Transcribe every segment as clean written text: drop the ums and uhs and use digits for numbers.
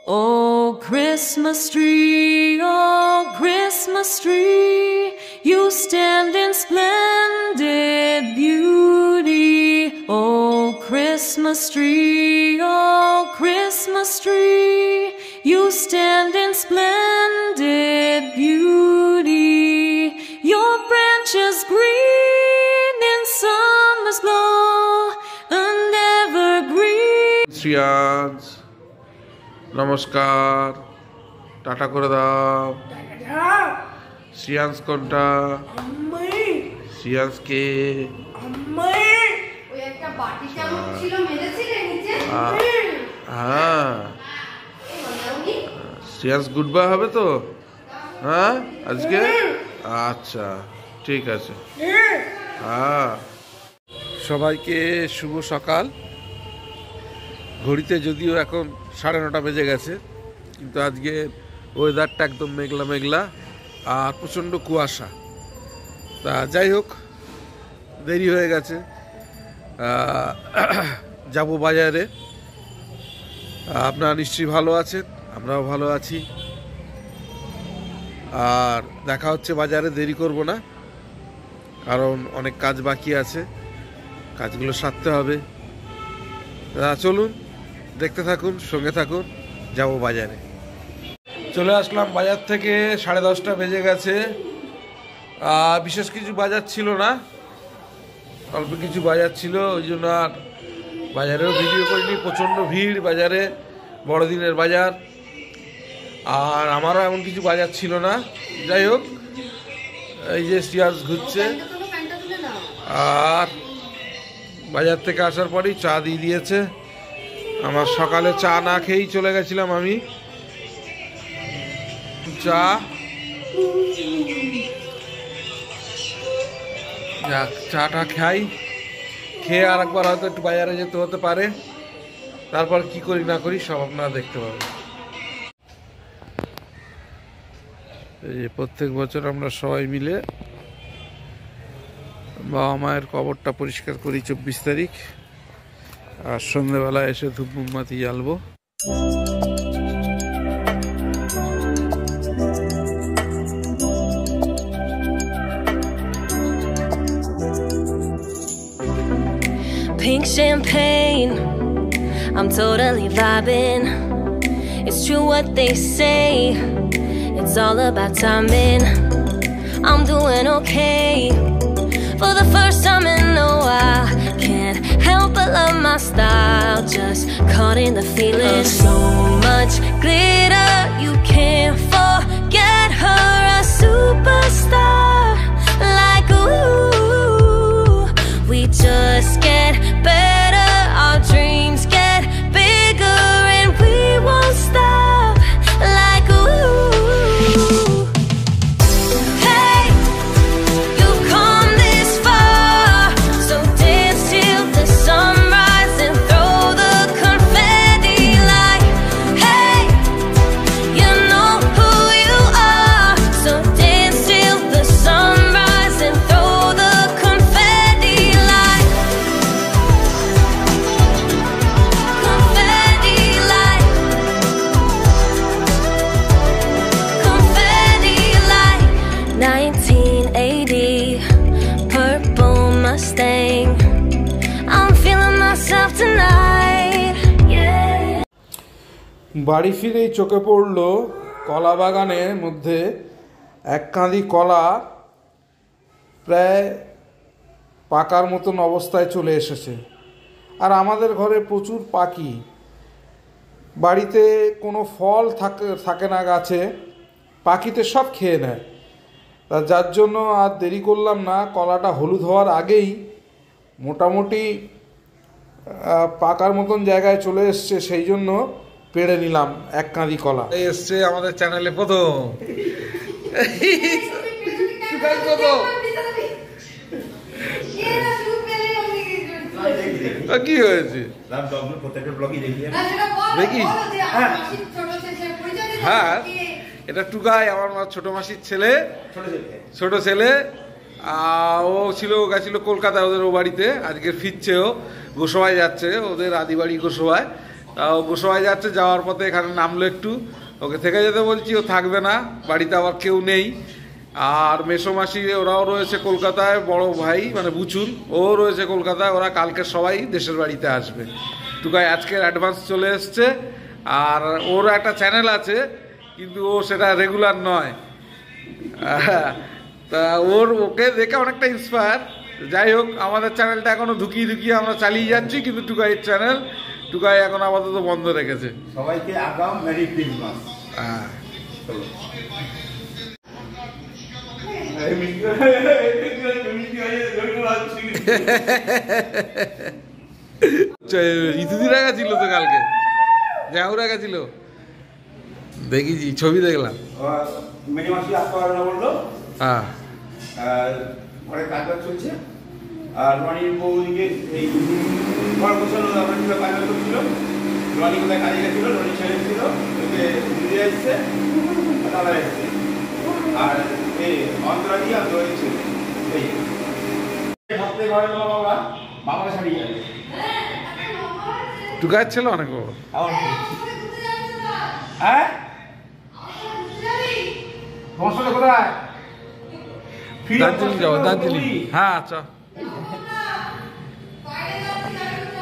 Oh, Christmas tree, you stand in splendid beauty. Oh, Christmas tree, you stand in splendid beauty. Your branches green in summer's glow, and evergreen. Shriyansh নমস্কার, tata করে দাও। শ্রিয়াংশ কোনটা? শ্রিয়াংশ কে? হ্যাঁ, Shriyansh good bye হবে তো? হ্যাঁ আজকে আচ্ছা ঠিক আছে। হ্যাঁ, সবাইকে শুভ সকাল। ঘড়িতে যদিও এখন 9:30 বেজে গেছে, কিন্তু আজকে ওয়েদারটা একদম মেঘলা মেঘলা আর প্রচণ্ড কুয়াশা। তা যাই হোক, দেরি হয়ে গেছে, যাব বাজারে। আপনারা নিশ্চয়ই ভালো আছেন, আমরাও ভালো আছি। আর দেখা হচ্ছে বাজারে, দেরি করব না, কারণ অনেক কাজ বাকি আছে, কাজগুলো সারতে হবে। চলুন দেখতে থাকুন, সঙ্গে থাকুন, যাব বাজারে। চলে আসলাম বাজার থেকে, 10:30 বেজে গেছে। বিশেষ কিছু বাজার ছিল না, অল্প কিছু বাজার ছিল, ওই জন্য আর বাজারেও ভিডিও করিনি। প্রচণ্ড ভিড় বাজারে, বড়দিনের বাজার, আর আমারও এমন কিছু বাজার ছিল না। যাই হোক, এই যে শ্রিয়াংশ ঘুরছে, আর বাজার থেকে আসার পরেই চা দিয়ে দিয়েছে। আমার সকালে চা না খেয়েই চলে গেছিলাম আমি। চাটা খাই, খেয়ে আর একবার হয়তো একটু বাজারে যেতে হতে পারে। তারপর কি করি না করি সব আপনারা দেখতে পাবেন। এই যে প্রত্যেক বছর আমরা সবাই মিলে বাবা মায়ের কবরটা পরিষ্কার করি 24 তারিখ, আর সন্ধ্যেবেলা এসে ধূপ মোমবাতি জ্বালবো। Pink champagne, I'm totally vibing. It's true what they say, it's all about timing. I'm doing okay. For the first time in a while, can't help but love my style. Just caught in the feeling. So much glitter, you can't forget her. A superstar, like ooh. We just get better, our dreams get bigger, and we won't stop. Like ooh. বাড়ি ফিরেই চোখে পড়ল কলা বাগানের মধ্যে এক কাঁদি কলা প্রায় পাকার মতন অবস্থায় চলে এসেছে। আর আমাদের ঘরে প্রচুর পাখি, বাড়িতে কোনো ফল থাকে না গাছে, পাখিতে সব খেয়ে নেয়। তা যার জন্য আর দেরি করলাম না, কলাটা হলুদ হওয়ার আগেই মোটামুটি পাকার মতন জায়গায় চলে এসছে, সেই জন্য পেড়ে নিলাম এক কাঁদি কলা। এই এসছে আমাদের চ্যানেলে প্রথম। কি হয়েছে দেখি? হ্যাঁ, এটা টুকাই, আমার ছোট মাসির ছেলে, ছোট ছেলে। ও গেছিল কলকাতায় ওদের ও বাড়িতে, আজকে ফিরছে, ও গোসবায় যাচ্ছে, ওদের আদিবাড়ি গোসবায়। গোসাই যাচ্ছে, যাওয়ার পথে এখানে নামলো একটু, ওকে থেকে যেতে বলছি, ও থাকবে না, বাড়িতে আবার কেউ নেই। আর মেসোমাসি ওরাও রয়েছে কলকাতায়, বড় ভাই মানে বুচুন ও রয়েছে কলকাতায়, ওরা কালকে সবাই দেশের বাড়িতে আসবে। টুকাই আজকে অ্যাডভান্স চলে এসছে। আর ওর একটা চ্যানেল আছে কিন্তু ও সেটা রেগুলার নয়, তা ওকে দেখে অনেকটা ইন্সপায়ার। যাই হোক, আমাদের চ্যানেলটা এখনো ধুকিয়ে ধুকিয়ে আমরা চালিয়ে যাচ্ছি, কিন্তু টুকাইয়ের চ্যানেল টুকাই এখন আপাতত বন্ধ রেখেছে। সবাইকে আগাম মেরি ক্রিসমাস। হ্যাঁ, ঋতুদিরা গেছিল তো কালকে, জাহুরা গেছিল, দেখেছি ছবি দেখলাম। মেরি মাসি আসতে পারবে না বললো। হ্যাঁ, ঘরে কাজ চলছে। আর রনির বউদিকে এই ঘর গোছানো আমরা কাজ করছিল। রনি কোথায় কাজে গেছিল, রনি ছেড়ে ছিল, ওকে দিদি এসছে, দাদা এসছে। আর এই অন্তরা দিয়ে আর রনি ছিল। এই সপ্তাহে ঘরে নেওয়া বাবা বাবাকে ছাড়িয়ে যাবে। টুকার ছিল অনেক বড়। হ্যাঁ, তোমার সাথে কোথায়? দার্জিলিং যাবো, দার্জিলিং। হ্যাঁ, আচ্ছা,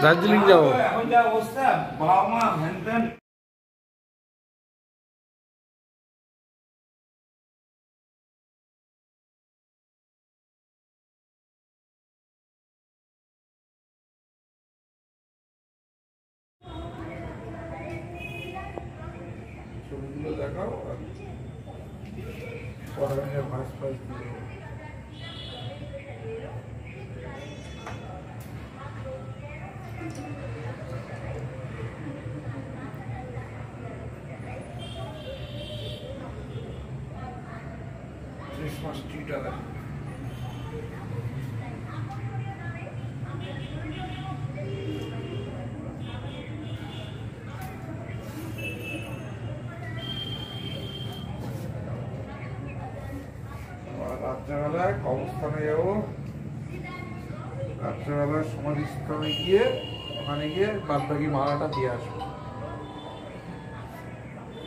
দার্জিলিং যাবো। এখন যা অবস্থা, বাবা মা হ্যান ত্যান। ছবিগুলো দেখাও, ক্রিসমাস ট্রিটা দেখো। রাত্রেবেলায় কবরস্থানে যাবো, রাত্রেবেলায় সমাধিস্থানে গিয়ে ওখানে গিয়ে বাদ বাকি মালাটা দিয়ে আসবো।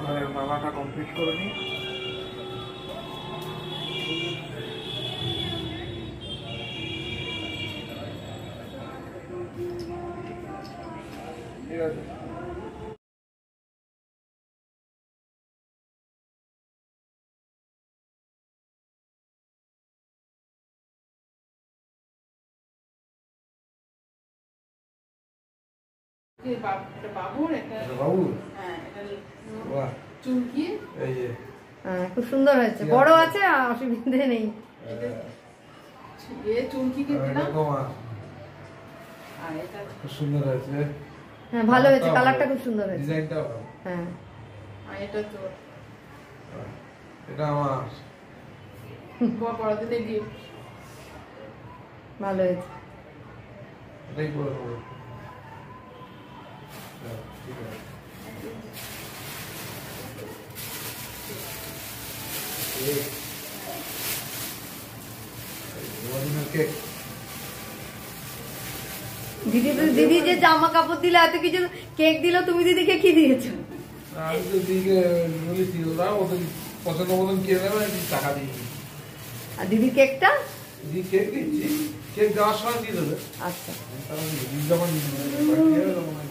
আর মালাটা কমপ্লিট করে নিই। ঠিক আছে, খুব সুন্দর হয়েছে, বড় আছে, অসুবিধে নেই। খুব সুন্দর হয়েছে। হ্যাঁ, ভালো হয়েছে, কালারটা খুব সুন্দর হয়েছে। হ্যাঁ, এটা আমার ভালো হয়েছে। এটাই করে দেবো। ঠিক আছে, দিদি যে জামা কাপড় দিলে, এত কিছু কেক দিল, তুমি দিদিকে কি দিয়েছো? আমি তো দিদিকে বলেছি ওরা ওদের পছন্দ মতন কিনে নেবে, টাকা দিয়ে। আর দিদির কেকটা? দিদি কেক দিচ্ছি, কেক দেওয়ার সময় দিয়ে দেবে। আচ্ছা, যখন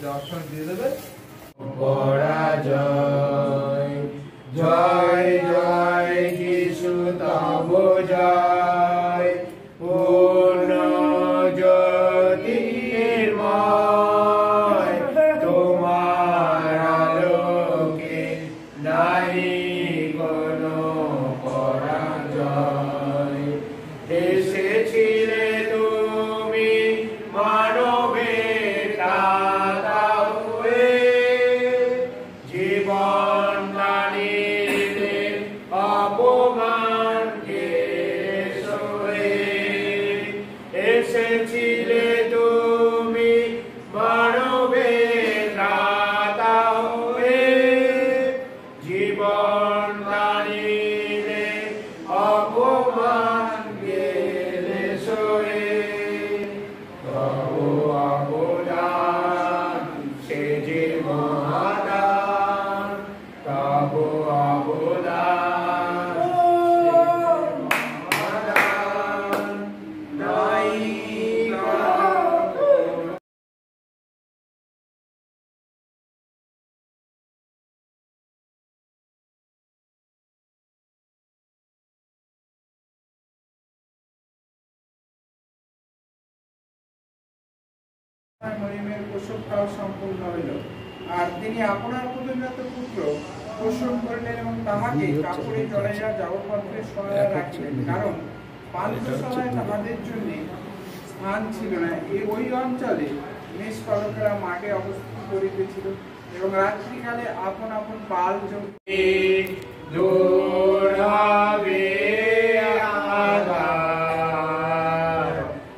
যাওয়ার সময় দিয়ে দেবে। জয় জয় জয় যিশু তব জয়, পূর্ণ জ্যোতির্ময়, তোমার আলোকে নাই কোনো পরাজয়। এসেছিলে তুমি মানবের দাতা হয়ে, জীবন দানিতে অপমানকে মরিয়মের প্রসবটাও সম্পূর্ণ হইল। আর তিনি আপনার প্রতিজ্ঞাত পুত্র প্রসব করিলেন এবং তাহাকে কাপড়ে জড়াইয়া যাবৎপত্রে সহায় রাখিলেন, কারণ পান্থশালায় তাহাদের জন্য স্থান ছিল না। ওই অঞ্চলে মেষপালকেরা মাঠে অবস্থিত করিতেছিল এবং রাত্রিকালে আপন আপন পাল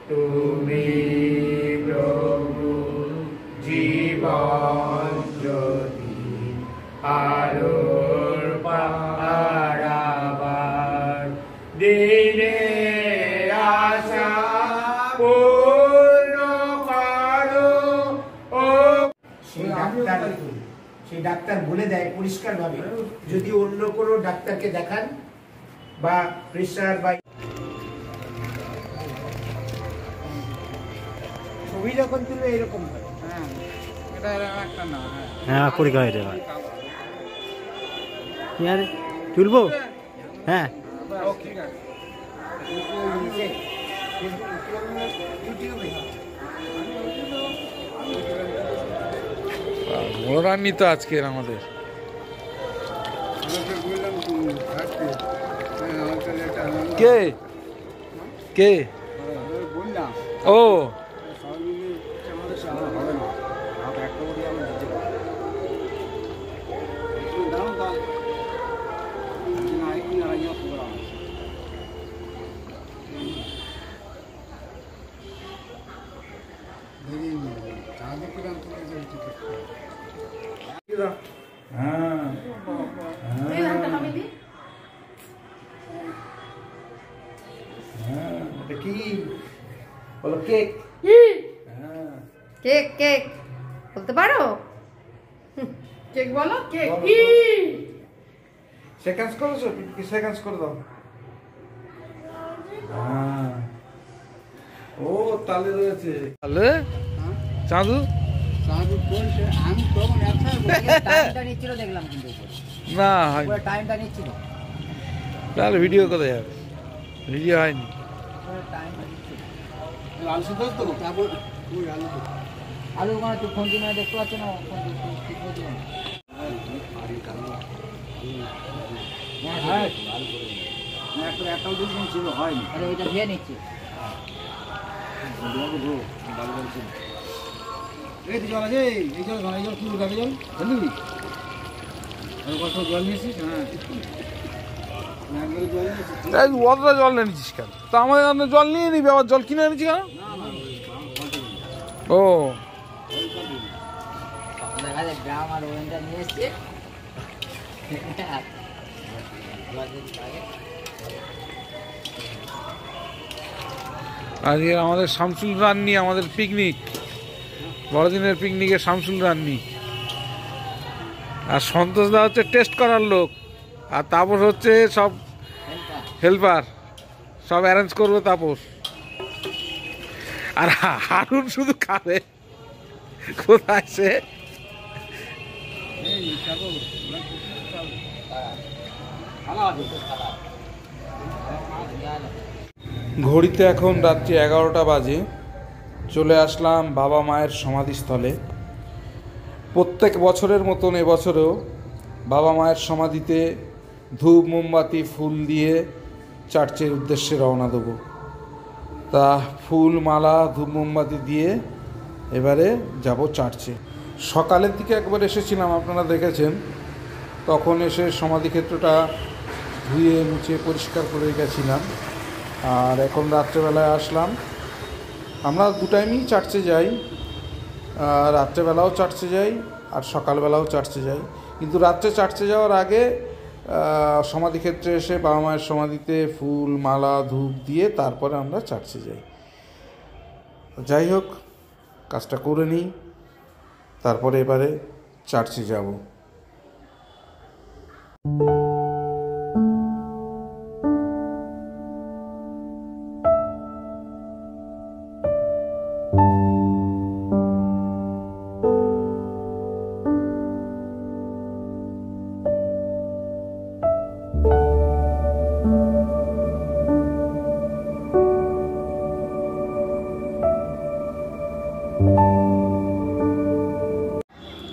তুমি প্রভু জীবন জ্যোতি আলোর পারাবার দিনে আশা পূর্ণ করো। সেই ডাক্তার বলে দেয় পরিষ্কারভাবে, যদি অন্য কোনো ডাক্তারকে দেখান বা প্রেশার বা ছবি যখন তুলবে এরকম হয়। হ্যাঁ পরীক্ষা হয়ে যাবে। তুলবো? হ্যাঁ বড় রান্নি তো আজকের আমাদের। কে কে ও কি বলো? কেক। কেক কেক বলতে পারো? কেক বলো। কেক সেকেন্ডস করেছো? সেকেন্ডস করে দাও। ও তালে রয়েছে। তালে চাঁদু না হয় তাহলে ভিডিও কোথায় যাবে? ভিডিও হয়নি। আলু মানে তুই ফোন কিনে দেখতে পাচ্ছ না? ওইটা ধুয়ে নিচ্ছি। জল আছে, এই জল কি জল বুঝলি? জল নিয়েছিস? হ্যাঁ অতটা জল নিয়েছিস কেন? তা আমাদের জল নিয়ে নিবি, আবার জল কিনে এনেছি কেন? ও গ্রাম আর ওয়েনটা নিয়ে এসছে। আজকে আমাদের শামসুল রান্নি, আমাদের পিকনিক, বড়দিনের পিকনিকে শামসুল রান্নি। আর সন্তোষ দা হচ্ছে টেস্ট করার লোক, আর তাপস হচ্ছে সব হেল্পার, সব অ্যারেঞ্জ করবে তাপস। আর হারুন শুধু খাবে। কোথায় সে? ঘড়িতে এখন রাত্রি 11টা বাজে। চলে আসলাম বাবা মায়ের সমাধিস্থলে। প্রত্যেক বছরের মতন এবছরেও বাবা মায়ের সমাধিতে ধূপ মোমবাতি ফুল দিয়ে চার্চের উদ্দেশ্যে রওনা দেবো। তা ফুল মালা ধূপ মোমবাতি দিয়ে এবারে যাব চার্চে। সকালের দিকে একবার এসেছিলাম, আপনারা দেখেছেন, তখন এসে সমাধিক্ষেত্রটা ধুয়ে মুছে পরিষ্কার করে গেছিলাম। আর এখন রাত্রেবেলায় আসলাম। আমরা দু টাইমই চার্চে যাই, রাত্রেবেলাও চার্চে যাই আর সকালবেলাও চার্চে যাই। কিন্তু রাত্রে চার্চে যাওয়ার আগে সমাধিক্ষেত্রে এসে বাবা মায়ের সমাধিতে ফুল মালা ধূপ দিয়ে তারপরে আমরা চার্চে যাই। যাই হোক, কাজটা করে নিই, তারপরে এবারে চার্চে যাব।